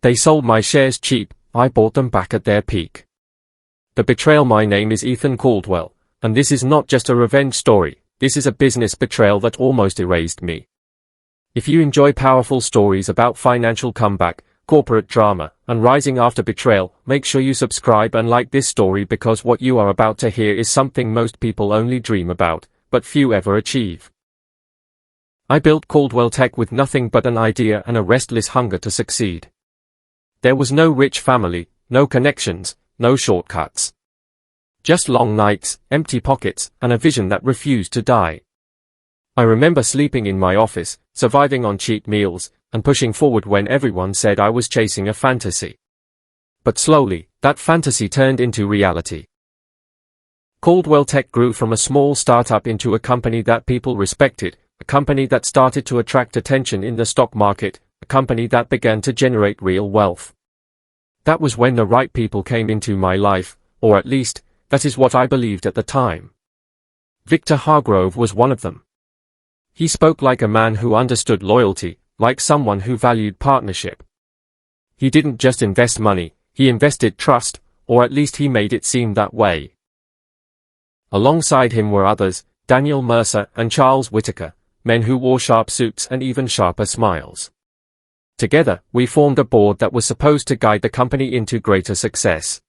They sold my shares cheap, I bought them back at their peak. The Betrayal. My name is Ethan Caldwell, and this is not just a revenge story, this is a business betrayal that almost erased me. If you enjoy powerful stories about financial comeback, corporate drama, and rising after betrayal, make sure you subscribe and like this story, because what you are about to hear is something most people only dream about, but few ever achieve. I built Caldwell Tech with nothing but an idea and a restless hunger to succeed. There was no rich family, no connections, no shortcuts. Just long nights, empty pockets, and a vision that refused to die. I remember sleeping in my office, surviving on cheap meals, and pushing forward when everyone said I was chasing a fantasy. But slowly, that fantasy turned into reality. Caldwell Tech grew from a small startup into a company that people respected, a company that started to attract attention in the stock market, a company that began to generate real wealth. That was when the right people came into my life, or at least, that is what I believed at the time. Victor Hargrove was one of them. He spoke like a man who understood loyalty, like someone who valued partnership. He didn't just invest money, he invested trust, or at least he made it seem that way. Alongside him were others, Daniel Mercer and Charles Whitaker, men who wore sharp suits and even sharper smiles. Together, we formed a board that was supposed to guide the company into greater success.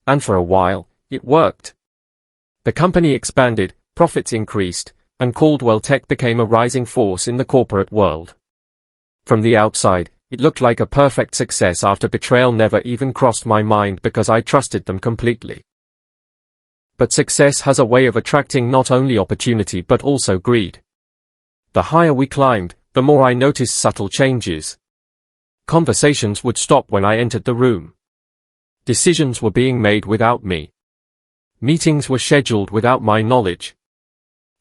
And for a while, it worked. The company expanded, profits increased, and Caldwell Tech became a rising force in the corporate world. From the outside, it looked like a perfect success. After betrayal never even crossed my mind because I trusted them completely. But success has a way of attracting not only opportunity but also greed. The higher we climbed, the more I noticed subtle changes. Conversations would stop when I entered the room. Decisions were being made without me. Meetings were scheduled without my knowledge.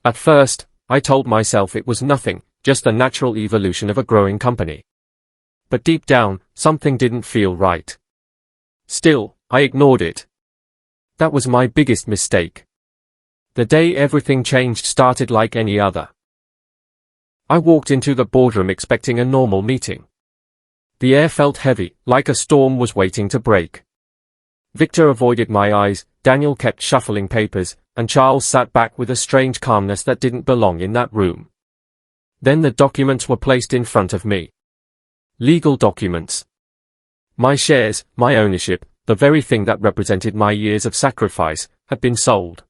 At first, I told myself it was nothing, just the natural evolution of a growing company. But deep down, something didn't feel right. Still, I ignored it. That was my biggest mistake. The day everything changed started like any other. I walked into the boardroom expecting a normal meeting. The air felt heavy, like a storm was waiting to break. Victor avoided my eyes, Daniel kept shuffling papers, and Charles sat back with a strange calmness that didn't belong in that room. Then the documents were placed in front of me. Legal documents. My shares, my ownership, the very thing that represented my years of sacrifice, had been sold.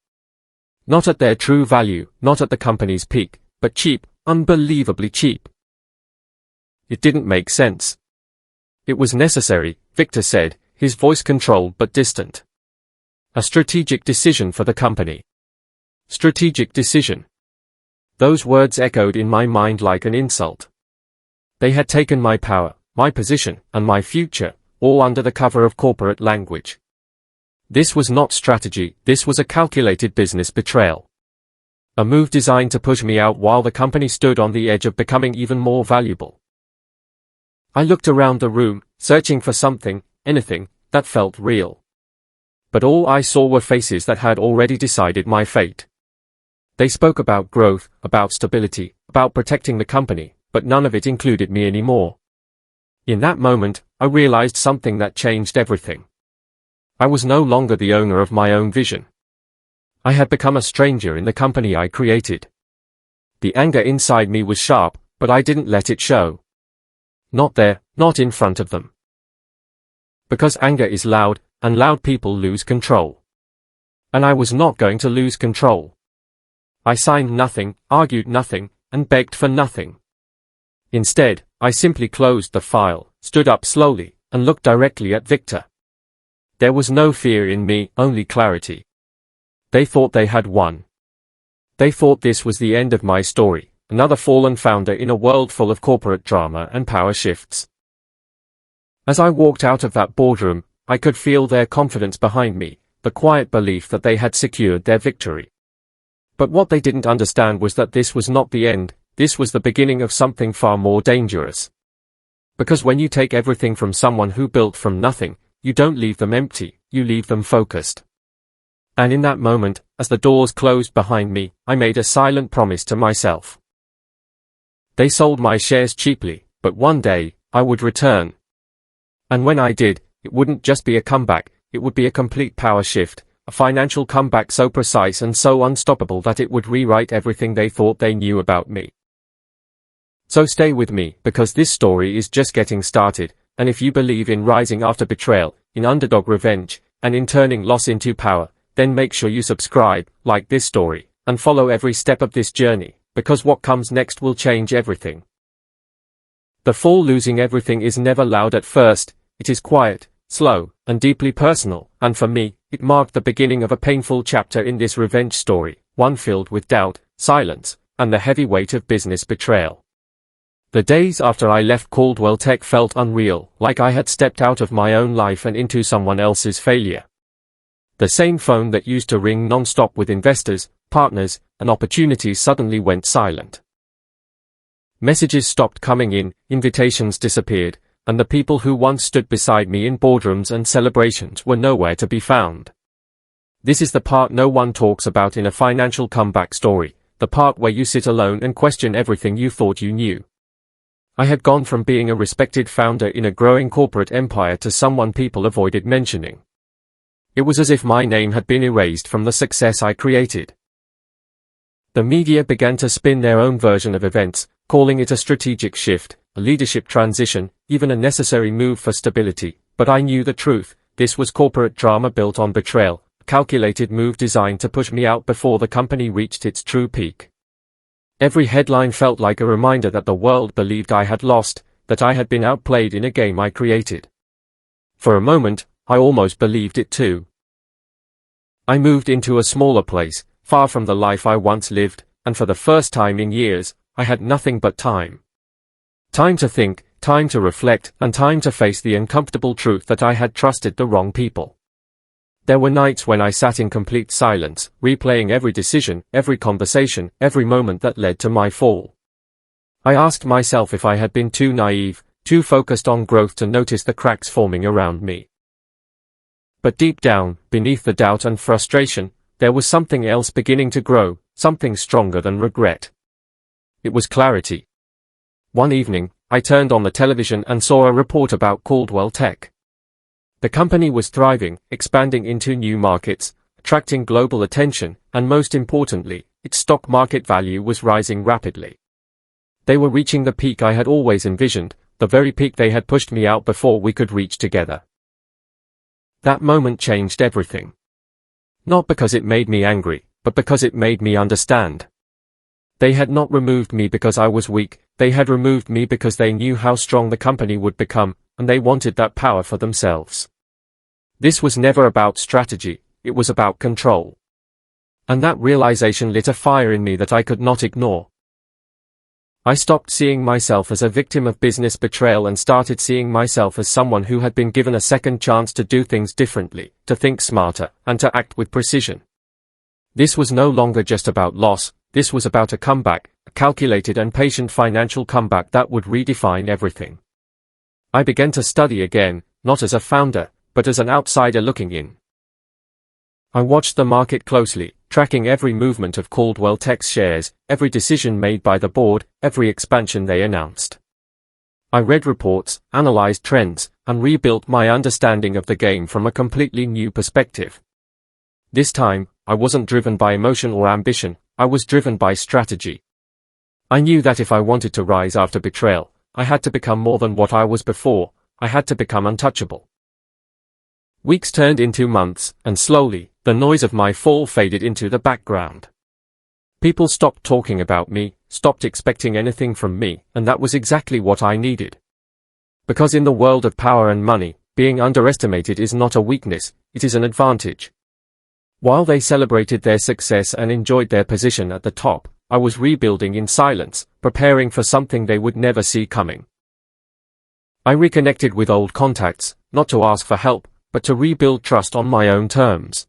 Not at their true value, not at the company's peak, but cheap, unbelievably cheap. It didn't make sense. It was necessary, Victor said, his voice controlled but distant. A strategic decision for the company. Strategic decision. Those words echoed in my mind like an insult. They had taken my power, my position, and my future, all under the cover of corporate language. This was not strategy, this was a calculated business betrayal. A move designed to push me out while the company stood on the edge of becoming even more valuable. I looked around the room, searching for something, anything, that felt real. But all I saw were faces that had already decided my fate. They spoke about growth, about stability, about protecting the company, but none of it included me anymore. In that moment, I realized something that changed everything. I was no longer the owner of my own vision. I had become a stranger in the company I created. The anger inside me was sharp, but I didn't let it show. Not there, not in front of them. Because anger is loud, and loud people lose control. And I was not going to lose control. I signed nothing, argued nothing, and begged for nothing. Instead, I simply closed the file, stood up slowly, and looked directly at Victor. There was no fear in me, only clarity. They thought they had won. They thought this was the end of my story, another fallen founder in a world full of corporate drama and power shifts. As I walked out of that boardroom, I could feel their confidence behind me, the quiet belief that they had secured their victory. But what they didn't understand was that this was not the end, this was the beginning of something far more dangerous. Because when you take everything from someone who built from nothing, you don't leave them empty, you leave them focused. And in that moment, as the doors closed behind me, I made a silent promise to myself. They sold my shares cheaply, but one day, I would return. And when I did, it wouldn't just be a comeback, it would be a complete power shift, a financial comeback so precise and so unstoppable that it would rewrite everything they thought they knew about me. So stay with me, because this story is just getting started, and if you believe in rising after betrayal, in underdog revenge, and in turning loss into power, then make sure you subscribe, like this story, and follow every step of this journey, because what comes next will change everything. The fall losing everything is never loud at first, it is quiet, slow, and deeply personal, and for me, it marked the beginning of a painful chapter in this revenge story, one filled with doubt, silence, and the heavy weight of business betrayal. The days after I left Caldwell Tech felt unreal, like I had stepped out of my own life and into someone else's failure. The same phone that used to ring non-stop with investors, partners, and opportunities suddenly went silent. Messages stopped coming in, invitations disappeared, and the people who once stood beside me in boardrooms and celebrations were nowhere to be found. This is the part no one talks about in a financial comeback story, the part where you sit alone and question everything you thought you knew. I had gone from being a respected founder in a growing corporate empire to someone people avoided mentioning. It was as if my name had been erased from the success I created. The media began to spin their own version of events, calling it a strategic shift, a leadership transition, even a necessary move for stability, but I knew the truth. This was corporate drama built on betrayal, a calculated move designed to push me out before the company reached its true peak. Every headline felt like a reminder that the world believed I had lost, that I had been outplayed in a game I created. For a moment, I almost believed it too. I moved into a smaller place, far from the life I once lived, and for the first time in years, I had nothing but time. Time to think, time to reflect, and time to face the uncomfortable truth that I had trusted the wrong people. There were nights when I sat in complete silence, replaying every decision, every conversation, every moment that led to my fall. I asked myself if I had been too naive, too focused on growth to notice the cracks forming around me. But deep down, beneath the doubt and frustration, there was something else beginning to grow, something stronger than regret. It was clarity. One evening, I turned on the television and saw a report about Caldwell Tech. The company was thriving, expanding into new markets, attracting global attention, and most importantly, its stock market value was rising rapidly. They were reaching the peak I had always envisioned, the very peak they had pushed me out before we could reach together. That moment changed everything. Not because it made me angry, but because it made me understand. They had not removed me because I was weak, they had removed me because they knew how strong the company would become, and they wanted that power for themselves. This was never about strategy, it was about control. And that realization lit a fire in me that I could not ignore. I stopped seeing myself as a victim of business betrayal and started seeing myself as someone who had been given a second chance to do things differently, to think smarter, and to act with precision. This was no longer just about loss, this was about a comeback, a calculated and patient financial comeback that would redefine everything. I began to study again, not as a founder, but as an outsider looking in. I watched the market closely, tracking every movement of Caldwell Tech's shares, every decision made by the board, every expansion they announced. I read reports, analyzed trends, and rebuilt my understanding of the game from a completely new perspective. This time, I wasn't driven by emotion or ambition, I was driven by strategy. I knew that if I wanted to rise after betrayal, I had to become more than what I was before, I had to become untouchable. Weeks turned into months, and slowly, the noise of my fall faded into the background. People stopped talking about me, stopped expecting anything from me, and that was exactly what I needed. Because in the world of power and money, being underestimated is not a weakness, it is an advantage. While they celebrated their success and enjoyed their position at the top, I was rebuilding in silence, preparing for something they would never see coming. I reconnected with old contacts, not to ask for help, but to rebuild trust on my own terms.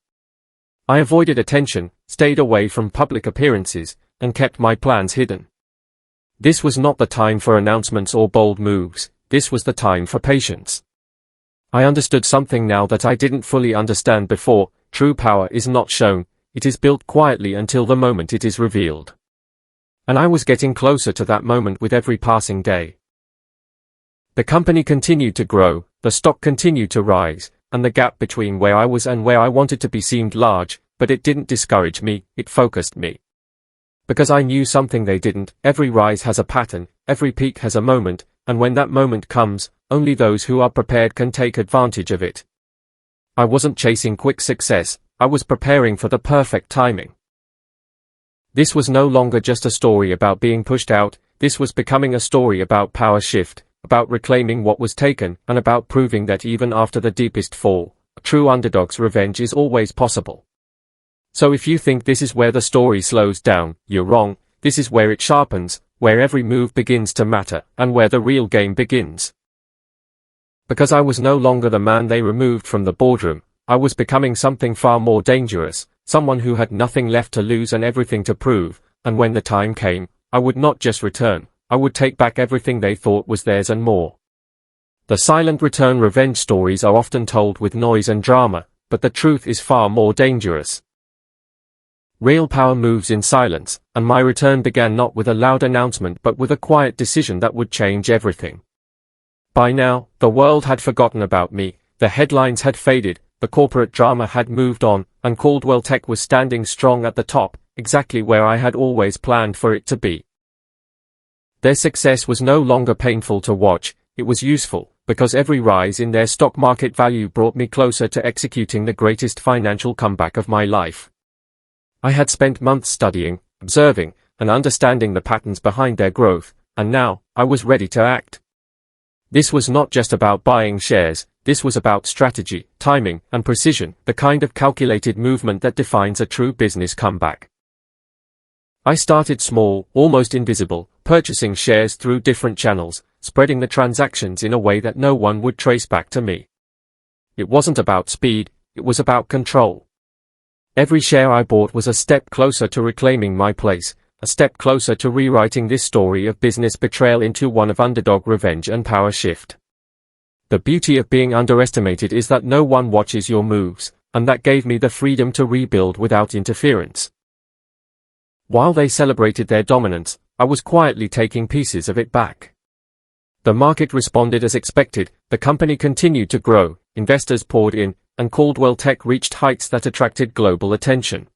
I avoided attention, stayed away from public appearances, and kept my plans hidden. This was not the time for announcements or bold moves, this was the time for patience. I understood something now that I didn't fully understand before: true power is not shown, it is built quietly until the moment it is revealed. And I was getting closer to that moment with every passing day. The company continued to grow, The stock continued to rise, and the gap between where I was and where I wanted to be seemed large, but it didn't discourage me, it focused me. Because I knew something they didn't: every rise has a pattern, every peak has a moment, and when that moment comes, only those who are prepared can take advantage of it. I wasn't chasing quick success, I was preparing for the perfect timing. This was no longer just a story about being pushed out, this was becoming a story about power shift, about reclaiming what was taken, and about proving that even after the deepest fall, a true underdog's revenge is always possible. So if you think this is where the story slows down, you're wrong. This is where it sharpens, where every move begins to matter, and where the real game begins. Because I was no longer the man they removed from the boardroom, I was becoming something far more dangerous, someone who had nothing left to lose and everything to prove, and when the time came, I would not just return, I would take back everything they thought was theirs and more. The silent return revenge stories are often told with noise and drama, but the truth is far more dangerous. Real power moves in silence, and my return began not with a loud announcement but with a quiet decision that would change everything. By now, the world had forgotten about me, the headlines had faded, the corporate drama had moved on, and Caldwell Tech was standing strong at the top, exactly where I had always planned for it to be. Their success was no longer painful to watch, it was useful, because every rise in their stock market value brought me closer to executing the greatest financial comeback of my life. I had spent months studying, observing, and understanding the patterns behind their growth, and now, I was ready to act. This was not just about buying shares, this was about strategy, timing, and precision, the kind of calculated movement that defines a true business comeback. I started small, almost invisible, purchasing shares through different channels, spreading the transactions in a way that no one would trace back to me. It wasn't about speed, it was about control. Every share I bought was a step closer to reclaiming my place, a step closer to rewriting this story of business betrayal into one of underdog revenge and power shift. The beauty of being underestimated is that no one watches your moves, and that gave me the freedom to rebuild without interference. While they celebrated their dominance, I was quietly taking pieces of it back. The market responded as expected, the company continued to grow, investors poured in, and Caldwell Tech reached heights that attracted global attention.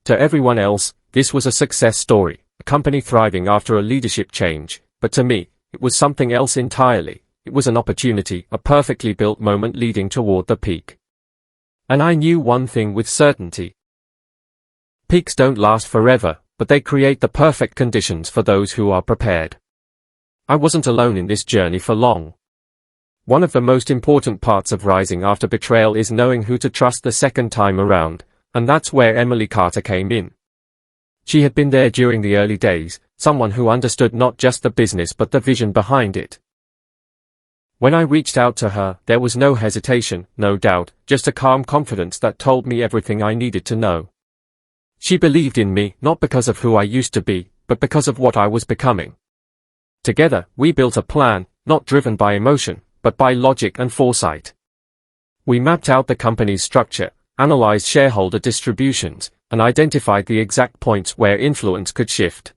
To everyone else, this was a success story, a company thriving after a leadership change, but to me, it was something else entirely. It was an opportunity, a perfectly built moment leading toward the peak. And I knew one thing with certainty. Peaks don't last forever, but they create the perfect conditions for those who are prepared. I wasn't alone in this journey for long. One of the most important parts of rising after betrayal is knowing who to trust the second time around, and that's where Emily Carter came in. She had been there during the early days, someone who understood not just the business but the vision behind it. When I reached out to her, there was no hesitation, no doubt, just a calm confidence that told me everything I needed to know. She believed in me, not because of who I used to be, but because of what I was becoming. Together, we built a plan, not driven by emotion, but by logic and foresight. We mapped out the company's structure, analyzed shareholder distributions, and identified the exact points where influence could shift.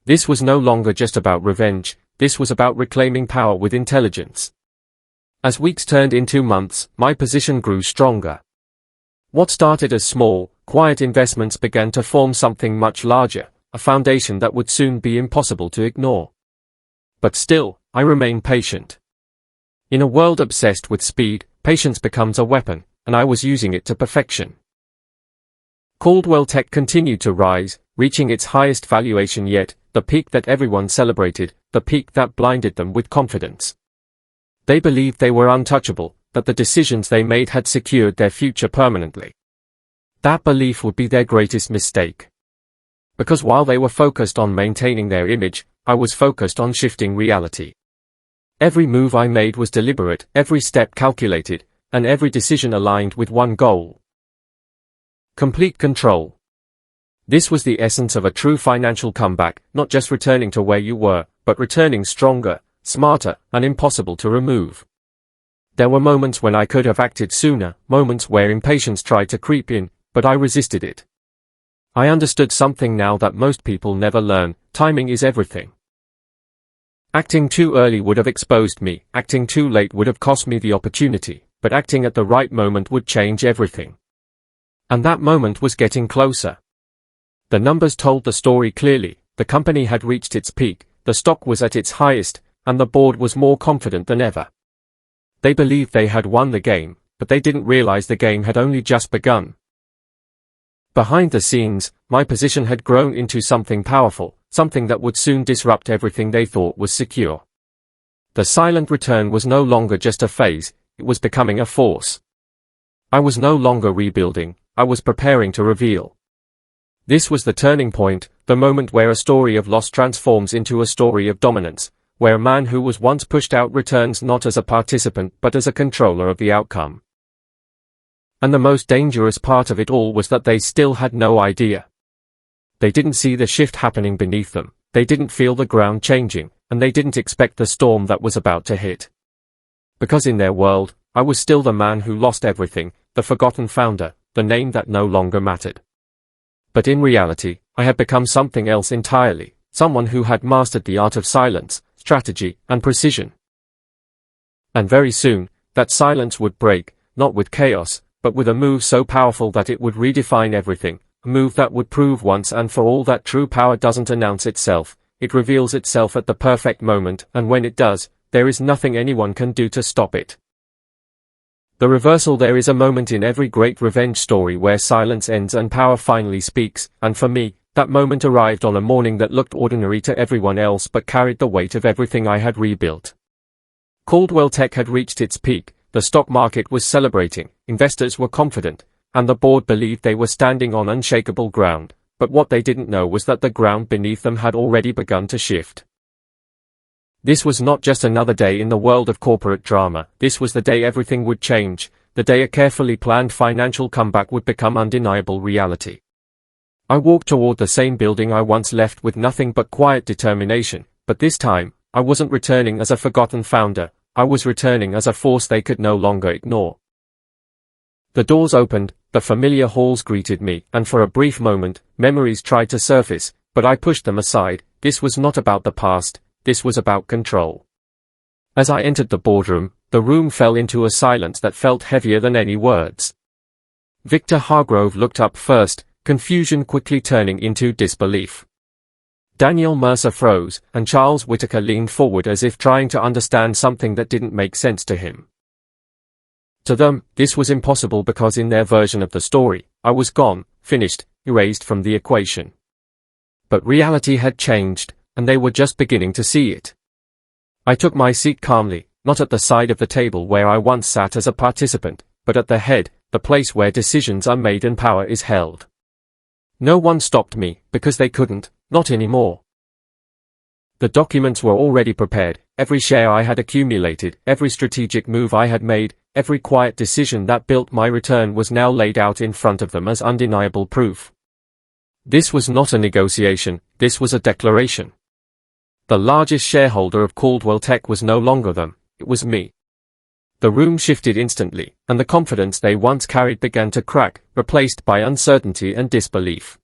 This was no longer just about revenge, this was about reclaiming power with intelligence. As weeks turned into months, my position grew stronger. What started as small, quiet investments began to form something much larger, a foundation that would soon be impossible to ignore. But still, I remained patient. In a world obsessed with speed, patience becomes a weapon, and I was using it to perfection. Caldwell Tech continued to rise, reaching its highest valuation yet, the peak that everyone celebrated, the peak that blinded them with confidence. They believed they were untouchable, that the decisions they made had secured their future permanently. That belief would be their greatest mistake. Because while they were focused on maintaining their image, I was focused on shifting reality. Every move I made was deliberate, every step calculated, and every decision aligned with one goal. Complete control. This was the essence of a true financial comeback, not just returning to where you were, but returning stronger, smarter, and impossible to remove. There were moments when I could have acted sooner, moments where impatience tried to creep in, but I resisted it. I understood something now that most people never learn: timing is everything. Acting too early would have exposed me, acting too late would have cost me the opportunity, but acting at the right moment would change everything. And that moment was getting closer. The numbers told the story clearly. The company had reached its peak, the stock was at its highest, and the board was more confident than ever. They believed they had won the game, but they didn't realize the game had only just begun. Behind the scenes, my position had grown into something powerful, something that would soon disrupt everything they thought was secure. The silent return was no longer just a phase, it was becoming a force. I was no longer rebuilding, I was preparing to reveal. This was the turning point, the moment where a story of loss transforms into a story of dominance, where a man who was once pushed out returns not as a participant but as a controller of the outcome. And the most dangerous part of it all was that they still had no idea. They didn't see the shift happening beneath them, they didn't feel the ground changing, and they didn't expect the storm that was about to hit. Because in their world, I was still the man who lost everything, the forgotten founder, the name that no longer mattered. But in reality, I had become something else entirely, someone who had mastered the art of silence, strategy, and precision. And very soon, that silence would break, not with chaos, but with a move so powerful that it would redefine everything, a move that would prove once and for all that true power doesn't announce itself, it reveals itself at the perfect moment, and when it does, there is nothing anyone can do to stop it. The reversal. There is a moment in every great revenge story where silence ends and power finally speaks, and for me, that moment arrived on a morning that looked ordinary to everyone else but carried the weight of everything I had rebuilt. Caldwell Tech had reached its peak, the stock market was celebrating, investors were confident, and the board believed they were standing on unshakable ground, but what they didn't know was that the ground beneath them had already begun to shift. This was not just another day in the world of corporate drama, this was the day everything would change, the day a carefully planned financial comeback would become undeniable reality. I walked toward the same building I once left with nothing but quiet determination, but this time, I wasn't returning as a forgotten founder, I was returning as a force they could no longer ignore. The doors opened, the familiar halls greeted me, and for a brief moment, memories tried to surface, but I pushed them aside. This was not about the past, this was about control. As I entered the boardroom, the room fell into a silence that felt heavier than any words. Victor Hargrove looked up first, confusion quickly turning into disbelief. Daniel Mercer froze, and Charles Whitaker leaned forward as if trying to understand something that didn't make sense to him. To them, this was impossible because in their version of the story, I was gone, finished, erased from the equation. But reality had changed, and they were just beginning to see it. I took my seat calmly, not at the side of the table where I once sat as a participant, but at the head, the place where decisions are made and power is held. No one stopped me, because they couldn't, not anymore. The documents were already prepared, every share I had accumulated, every strategic move I had made, every quiet decision that built my return was now laid out in front of them as undeniable proof. This was not a negotiation, this was a declaration. The largest shareholder of Caldwell Tech was no longer them, it was me. The room shifted instantly, and the confidence they once carried began to crack, replaced by uncertainty and disbelief.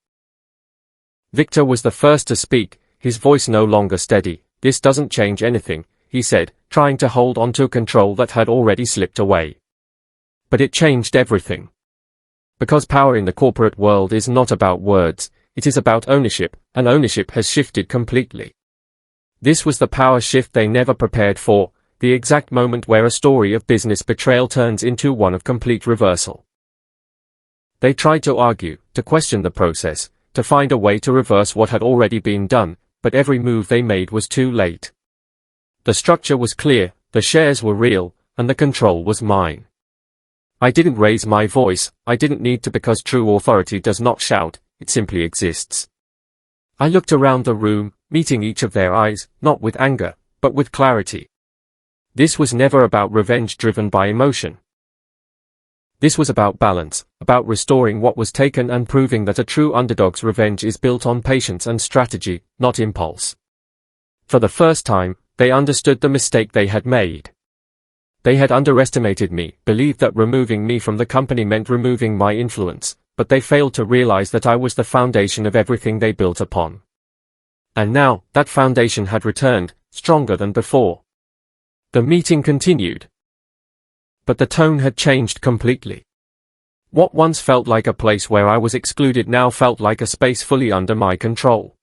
Victor was the first to speak, his voice no longer steady. "This doesn't change anything," he said, trying to hold on to control that had already slipped away. But it changed everything. Because power in the corporate world is not about words, it is about ownership, and ownership has shifted completely. This was the power shift they never prepared for, the exact moment where a story of business betrayal turns into one of complete reversal. They tried to argue, to question the process, to find a way to reverse what had already been done, but every move they made was too late. The structure was clear, the shares were real, and the control was mine. I didn't raise my voice, I didn't need to because true authority does not shout, it simply exists. I looked around the room, meeting each of their eyes, not with anger, but with clarity. This was never about revenge driven by emotion. This was about balance, about restoring what was taken and proving that a true underdog's revenge is built on patience and strategy, not impulse. For the first time, they understood the mistake they had made. They had underestimated me, believed that removing me from the company meant removing my influence, but they failed to realize that I was the foundation of everything they built upon. And now, that foundation had returned, stronger than before. The meeting continued. But the tone had changed completely. What once felt like a place where I was excluded now felt like a space fully under my control.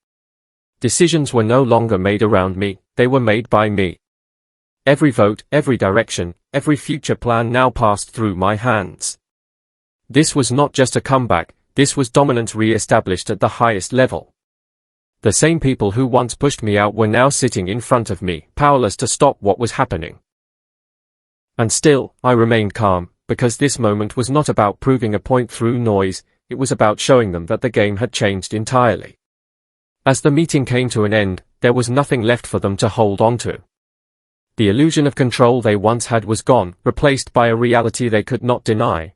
Decisions were no longer made around me, they were made by me. Every vote, every direction, every future plan now passed through my hands. This was not just a comeback, this was dominance re-established at the highest level. The same people who once pushed me out were now sitting in front of me, powerless to stop what was happening. And still, I remained calm, because this moment was not about proving a point through noise, it was about showing them that the game had changed entirely. As the meeting came to an end, there was nothing left for them to hold on to. The illusion of control they once had was gone, replaced by a reality they could not deny.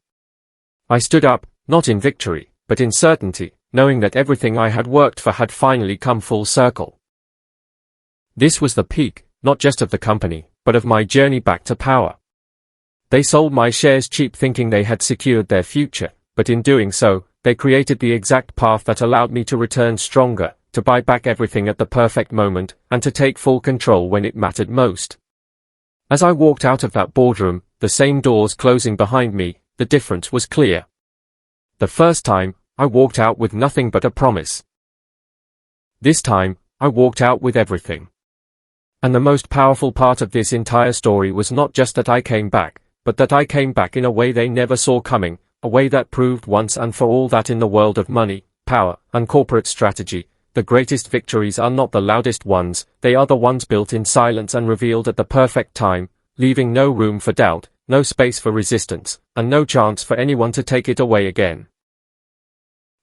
I stood up, not in victory, but in certainty, knowing that everything I had worked for had finally come full circle. This was the peak, not just of the company, but of my journey back to power. They sold my shares cheap thinking they had secured their future, but in doing so, they created the exact path that allowed me to return stronger, to buy back everything at the perfect moment, and to take full control when it mattered most. As I walked out of that boardroom, the same doors closing behind me, the difference was clear. The first time, I walked out with nothing but a promise. This time, I walked out with everything. And the most powerful part of this entire story was not just that I came back, but that I came back in a way they never saw coming, a way that proved once and for all that in the world of money, power, and corporate strategy, the greatest victories are not the loudest ones, they are the ones built in silence and revealed at the perfect time, leaving no room for doubt, no space for resistance, and no chance for anyone to take it away again.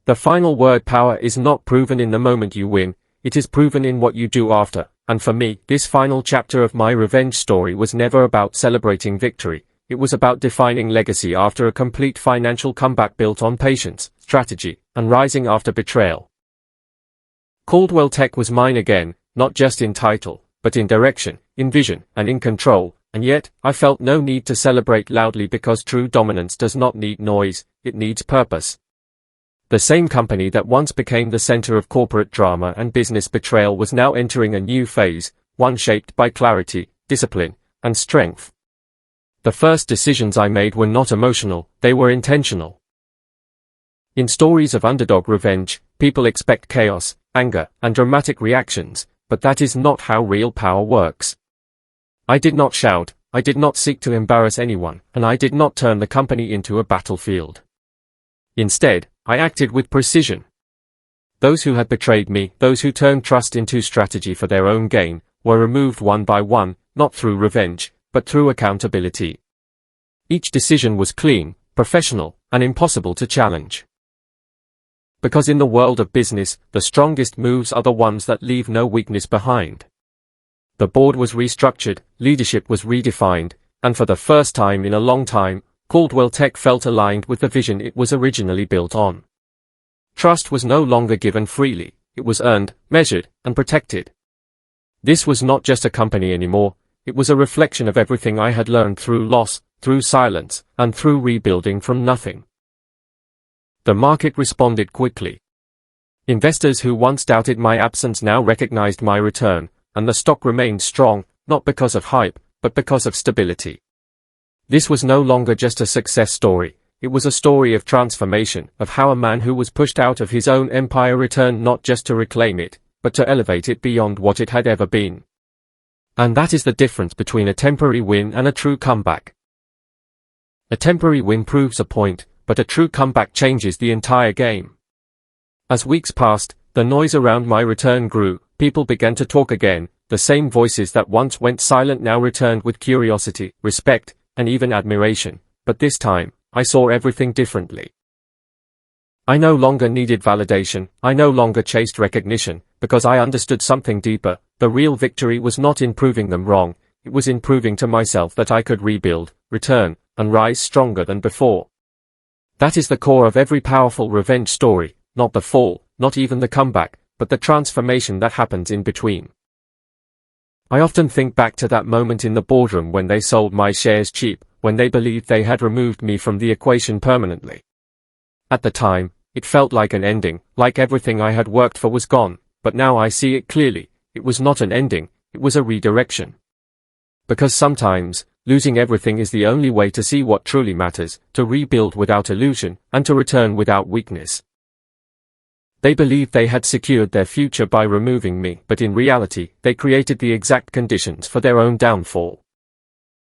The final word, power, is not proven in the moment you win, it is proven in what you do after, and for me, this final chapter of my revenge story was never about celebrating victory, it was about defining legacy after a complete financial comeback built on patience, strategy, and rising after betrayal. Caldwell Tech was mine again, not just in title, but in direction, in vision, and in control, and yet, I felt no need to celebrate loudly because true dominance does not need noise, it needs purpose. The same company that once became the center of corporate drama and business betrayal was now entering a new phase, one shaped by clarity, discipline, and strength. The first decisions I made were not emotional, they were intentional. In stories of underdog revenge, people expect chaos, anger, and dramatic reactions, but that is not how real power works. I did not shout, I did not seek to embarrass anyone, and I did not turn the company into a battlefield. Instead, I acted with precision. Those who had betrayed me, those who turned trust into strategy for their own gain, were removed one by one, not through revenge, but through accountability. Each decision was clean, professional, and impossible to challenge. Because in the world of business, the strongest moves are the ones that leave no weakness behind. The board was restructured, leadership was redefined, and for the first time in a long time, Caldwell Tech felt aligned with the vision it was originally built on. Trust was no longer given freely, it was earned, measured, and protected. This was not just a company anymore, it was a reflection of everything I had learned through loss, through silence, and through rebuilding from nothing. The market responded quickly. Investors who once doubted my absence now recognized my return, and the stock remained strong, not because of hype, but because of stability. This was no longer just a success story, it was a story of transformation, of how a man who was pushed out of his own empire returned not just to reclaim it, but to elevate it beyond what it had ever been. And that is the difference between a temporary win and a true comeback. A temporary win proves a point, but a true comeback changes the entire game. As weeks passed, the noise around my return grew, people began to talk again, the same voices that once went silent now returned with curiosity, respect, and even admiration, but this time, I saw everything differently. I no longer needed validation, I no longer chased recognition, because I understood something deeper, the real victory was not in proving them wrong, it was in proving to myself that I could rebuild, return, and rise stronger than before. That is the core of every powerful revenge story, not the fall, not even the comeback, but the transformation that happens in between. I often think back to that moment in the boardroom when they sold my shares cheap, when they believed they had removed me from the equation permanently. At the time, it felt like an ending, like everything I had worked for was gone, but now I see it clearly, it was not an ending, it was a redirection. Because sometimes, losing everything is the only way to see what truly matters, to rebuild without illusion, and to return without weakness. They believed they had secured their future by removing me, but in reality, they created the exact conditions for their own downfall.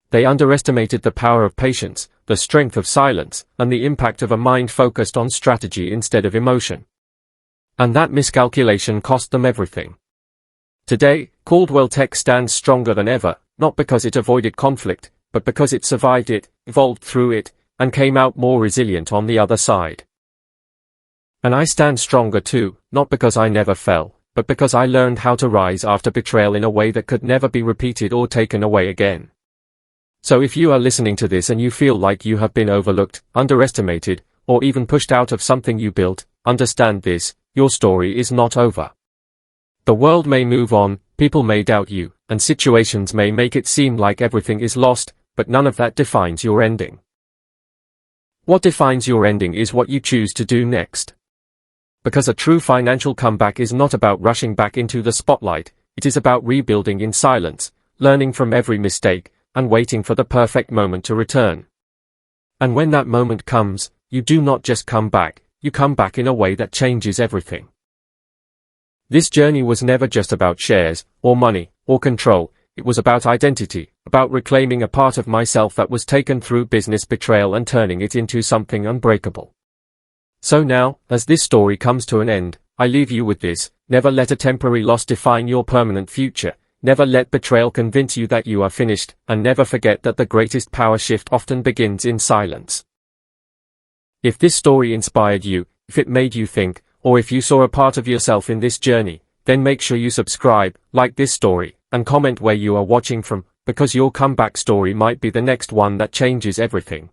They underestimated the power of patience, the strength of silence, and the impact of a mind focused on strategy instead of emotion. And that miscalculation cost them everything. Today, Caldwell Tech stands stronger than ever, not because it avoided conflict, but because it survived it, evolved through it, and came out more resilient on the other side. And I stand stronger too, not because I never fell, but because I learned how to rise after betrayal in a way that could never be repeated or taken away again. So if you are listening to this and you feel like you have been overlooked, underestimated, or even pushed out of something you built, understand this: your story is not over. The world may move on, people may doubt you, and situations may make it seem like everything is lost, but none of that defines your ending. What defines your ending is what you choose to do next. Because a true financial comeback is not about rushing back into the spotlight, it is about rebuilding in silence, learning from every mistake, and waiting for the perfect moment to return. And when that moment comes, you do not just come back, you come back in a way that changes everything. This journey was never just about shares, or money, or control. It was about identity, about reclaiming a part of myself that was taken through business betrayal and turning it into something unbreakable. So now, as this story comes to an end, I leave you with this: never let a temporary loss define your permanent future, never let betrayal convince you that you are finished, and never forget that the greatest power shift often begins in silence. If this story inspired you, if it made you think, or if you saw a part of yourself in this journey, then make sure you subscribe, like this story, and comment where you are watching from, because your comeback story might be the next one that changes everything.